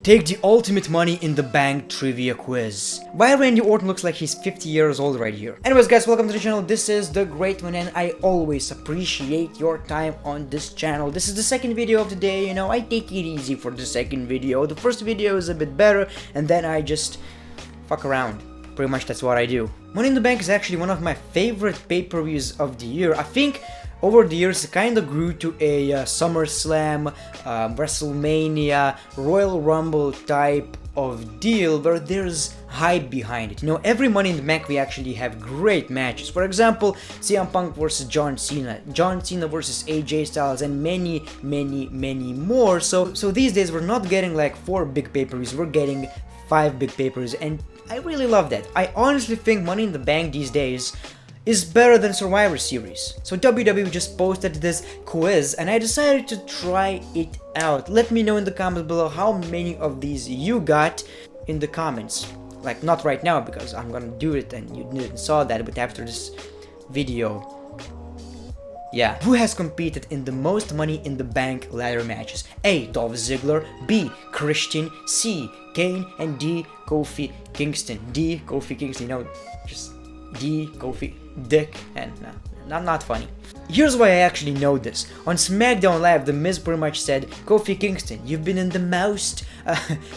Take the ultimate money in the bank trivia quiz. Why Randy Orton looks like he's 50 years old right here. Anyways guys, welcome to the channel. This is The Great One and I always appreciate your time on this channel. This is the second video of the day, you know, I take it easy for the second video. The first video is a bit better and then I just fuck around. Pretty much that's what I do. Money in the Bank is actually one of my favorite pay-per-views of the year. I think over the years it kind of grew to a SummerSlam, WrestleMania, Royal Rumble type of deal where there's hype behind it. You know, every Money in the Bank we actually have great matches. For example, CM Punk versus John Cena, John Cena versus AJ Styles, and many more. So these days we're not getting like 4 big pay-per-views, we're getting 5 big pay-per-views, and I really love that. I honestly think Money in the Bank these days is better than Survivor Series. So WWE just posted this quiz and I decided to try it out. Let me know in the comments below how many of these you got in the comments. Like not right now because I'm gonna do it and you didn't saw that, but after this video. Yeah. Who has competed in the most Money in the Bank ladder matches? A. Dolph Ziggler, B. Christian, C. Kane, and D. Kofi Kingston. D. Kofi Kingston, you know, just D. Kofi Dick, and no, not funny. Here's why I actually know this. On SmackDown Live, The Miz pretty much said, Kofi Kingston, you've been in the most...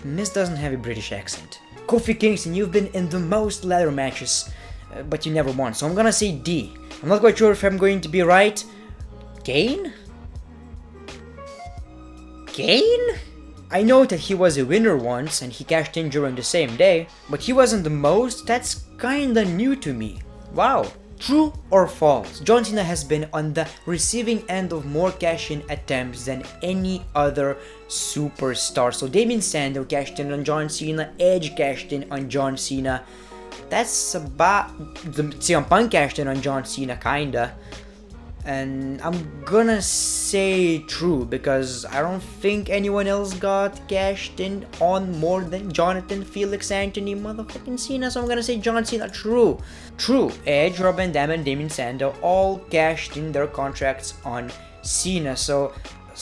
Miz doesn't have a British accent. Kofi Kingston, you've been in the most ladder matches, but you never won. So I'm gonna say D. I'm not quite sure if I'm going to be right. Kane? Kane? I know that he was a winner once and he cashed in during the same day, but he wasn't the most. That's kinda new to me. Wow. True or false? John Cena has been on the receiving end of more cash-in attempts than any other superstar. So Damien Sandow cashed in on John Cena, Edge cashed in on John Cena. That's about... the CM Punk cashed in on John Cena, kinda. And I'm gonna say true because I don't think anyone else got cashed in on more than Jonathan Felix Anthony motherfucking Cena, so I'm gonna say John Cena. True. Edge, Rob Van Dam, and Damien Sandow all cashed in their contracts on Cena, so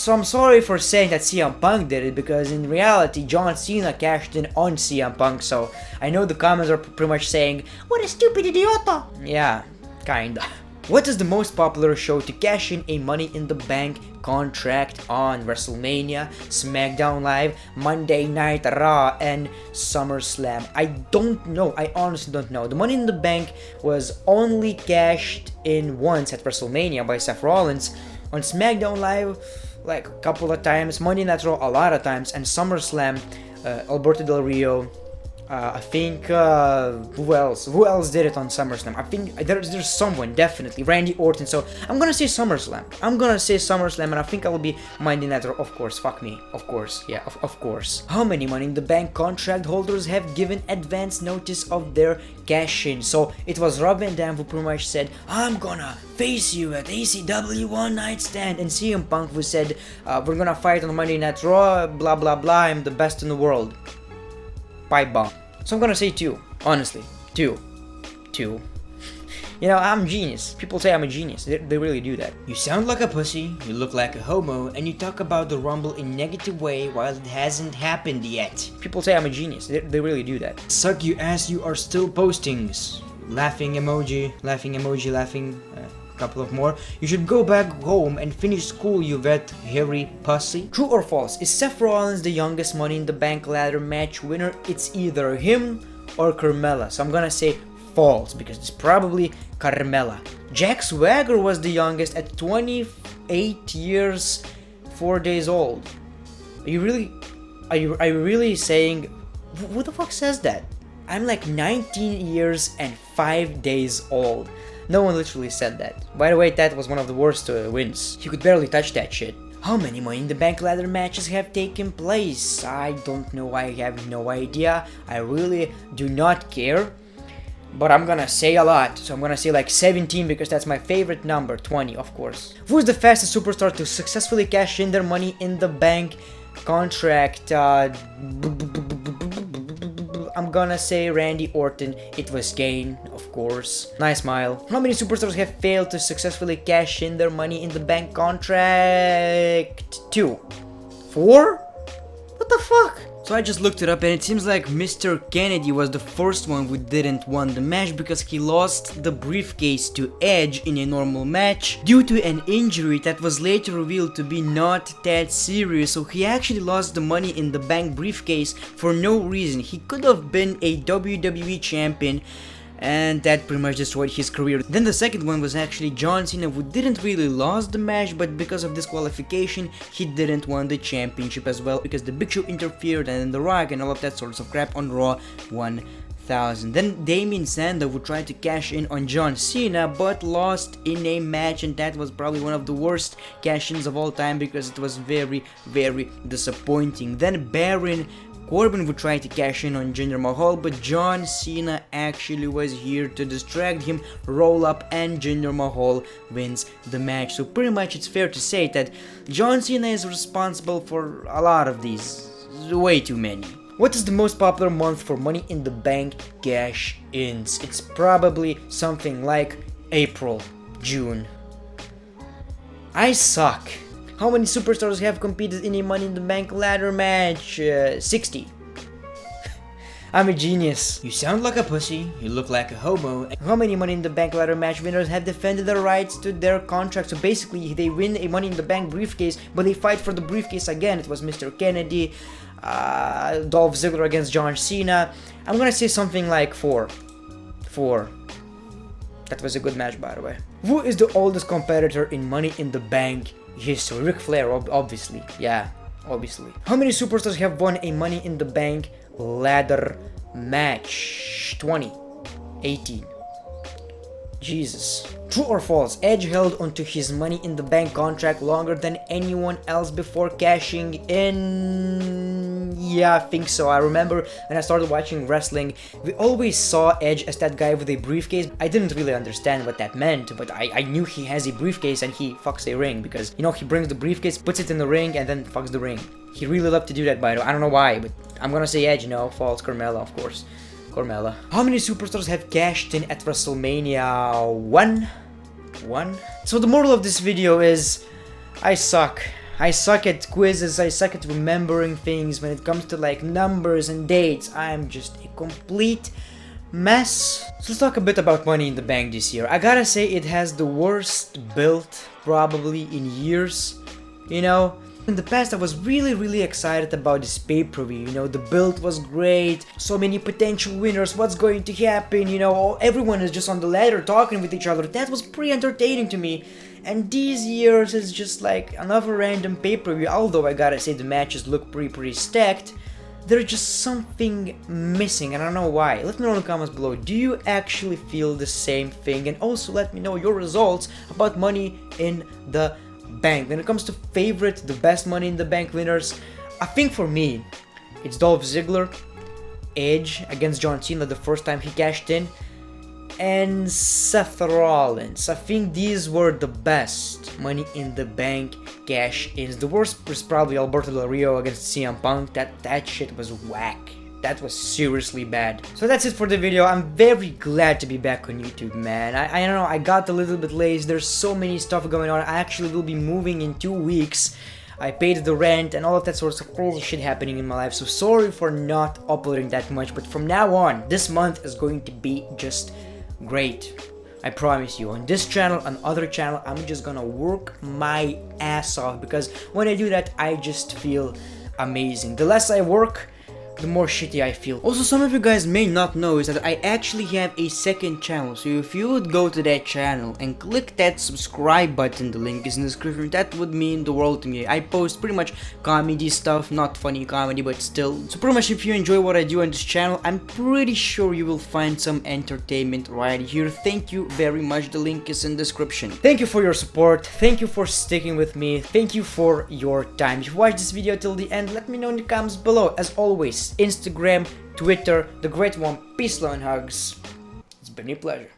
I'm sorry for saying that CM Punk did it because in reality John Cena cashed in on CM Punk, so I know the comments are pretty much saying, what a stupid idiota! Yeah, kinda. What is the most popular show to cash in a Money in the Bank contract on? WrestleMania, SmackDown Live, Monday Night Raw, and SummerSlam. I don't know. I honestly don't know. The Money in the Bank was only cashed in once at WrestleMania by Seth Rollins. On SmackDown Live, like a couple of times. Monday Night Raw a lot of times. And SummerSlam, Alberto Del Rio. I think, who else did it on SummerSlam? I think there's someone, definitely, Randy Orton, so I'm gonna say SummerSlam. And I think I'll be Monday Night Raw, of course, fuck me, of course, yeah, of course. How many Money in the Bank contract holders have given advance notice of their cash-in? So it was Rob Van Dam who pretty much said, I'm gonna face you at ACW One Night Stand, and CM Punk who said, we're gonna fight on Monday Night Raw, blah blah blah, I'm the best in the world. Pipe bomb. So I'm gonna say 2, honestly. 2. You know, I'm genius. People say I'm a genius. They really do that. You sound like a pussy, you look like a homo, and you talk about the Rumble in a negative way while it hasn't happened yet. People say I'm a genius. They really do that. Suck you ass, you are still postings. Laughing emoji, laughing. Couple of more. You should go back home and finish school, you vet hairy pussy. True or false? Is Seth Rollins the youngest Money in the Bank ladder match winner? It's either him or Carmella. So I'm gonna say false because it's probably Carmella. Jack Swagger was the youngest at 28 years, 4 days old. Are you really saying? Who the fuck says that? I'm like 19 years and 5 days old. No one literally said that. By the way, that was one of the worst wins. He could barely touch that shit. How many Money in the Bank ladder matches have taken place? I don't know, I have no idea. I really do not care. But I'm gonna say a lot. So I'm gonna say like 17 because that's my favorite number. 20, of course. Who's the fastest superstar to successfully cash in their Money in the Bank contract? I'm gonna say Randy Orton. It was Kane, of course. Nice smile. How many superstars have failed to successfully cash in their Money in the Bank contract? 2. 4? What the fuck? So I just looked it up and it seems like Mr. Kennedy was the first one who didn't win the match because he lost the briefcase to Edge in a normal match due to an injury that was later revealed to be not that serious. So he actually lost the Money in the Bank briefcase for no reason. He could have been a WWE champion, and that pretty much destroyed his career. Then the second one was actually John Cena, who didn't really lose the match, but because of disqualification he didn't win the championship as well because the Big Show interfered and The Rock and all of that sorts of crap on Raw 1000. Then Damien Sandow would try to cash in on John Cena but lost in a match, and that was probably one of the worst cash-ins of all time because it was very disappointing. Then Baron Corbin would try to cash in on Jinder Mahal, but John Cena actually was here to distract him, roll up, and Jinder Mahal wins the match. So pretty much it's fair to say that John Cena is responsible for a lot of these, way too many. What is the most popular month for Money in the Bank cash-ins? It's probably something like April, June. I suck. How many superstars have competed in a Money in the Bank ladder match? 60. I'm a genius. You sound like a pussy, you look like a homo. How many Money in the Bank ladder match winners have defended their rights to their contract? So basically they win a Money in the Bank briefcase, but they fight for the briefcase again. It was Mr. Kennedy, Dolph Ziggler against John Cena. I'm gonna say something like 4. That was a good match, by the way. Who is the oldest competitor in Money in the Bank history? Ric Flair, obviously. Yeah, obviously. How many superstars have won a Money in the Bank ladder match? 20. 18. Jesus. True or false? Edge held onto his Money in the Bank contract longer than anyone else before cashing in. Yeah, I think so. I remember when I started watching wrestling, we always saw Edge as that guy with a briefcase. I didn't really understand what that meant, but I knew he has a briefcase and he fucks a ring because, you know, he brings the briefcase, puts it in the ring, and then fucks the ring. He really loved to do that, by the way. I don't know why, but I'm gonna say Edge, no, false. Carmella, of course. Carmella. How many superstars have cashed in at WrestleMania 1? So the moral of this video is, I suck. I suck at quizzes, I suck at remembering things. When it comes to like numbers and dates, I'm just a complete mess. So let's talk a bit about Money in the Bank this year. I gotta say it has the worst build probably in years, you know. In the past I was really excited about this pay-per-view, you know, the build was great, so many potential winners, what's going to happen, you know, everyone is just on the ladder talking with each other. That was pretty entertaining to me. And these years it's just like another random pay-per-view, although I gotta say the matches look pretty stacked. There's just something missing and I don't know why. Let me know in the comments below, do you actually feel the same thing? And also let me know your results about Money in the Bank. When it comes to the best Money in the Bank winners, I think for me, it's Dolph Ziggler, Edge against John Cena the first time he cashed in, and Seth Rollins. I think these were the best Money in the Bank cash-ins. The worst was probably Alberto Del Rio against CM Punk. That shit was whack. That was seriously bad. So that's it for the video. I'm very glad to be back on YouTube, man. I don't know, I got a little bit lazy. There's so many stuff going on. I actually will be moving in 2 weeks. I paid the rent and all of that sort of crazy shit happening in my life. So sorry for not uploading that much. But from now on, this month is going to be just great. I promise you. On this channel, on other channel, I'm just gonna work my ass off. Because when I do that, I just feel amazing. The less I work, the more shitty I feel. Also, some of you guys may not know is that I actually have a second channel, so if you would go to that channel and click that subscribe button, the link is in the description, that would mean the world to me. I post pretty much comedy stuff, not funny comedy, but still. So pretty much if you enjoy what I do on this channel, I'm pretty sure you will find some entertainment right here. Thank you very much, the link is in the description. Thank you for your support, thank you for sticking with me, thank you for your time. If you watched this video till the end, let me know in the comments below. As always, Instagram, Twitter, TheGreatOne, peace, love, and hugs. It's been a pleasure.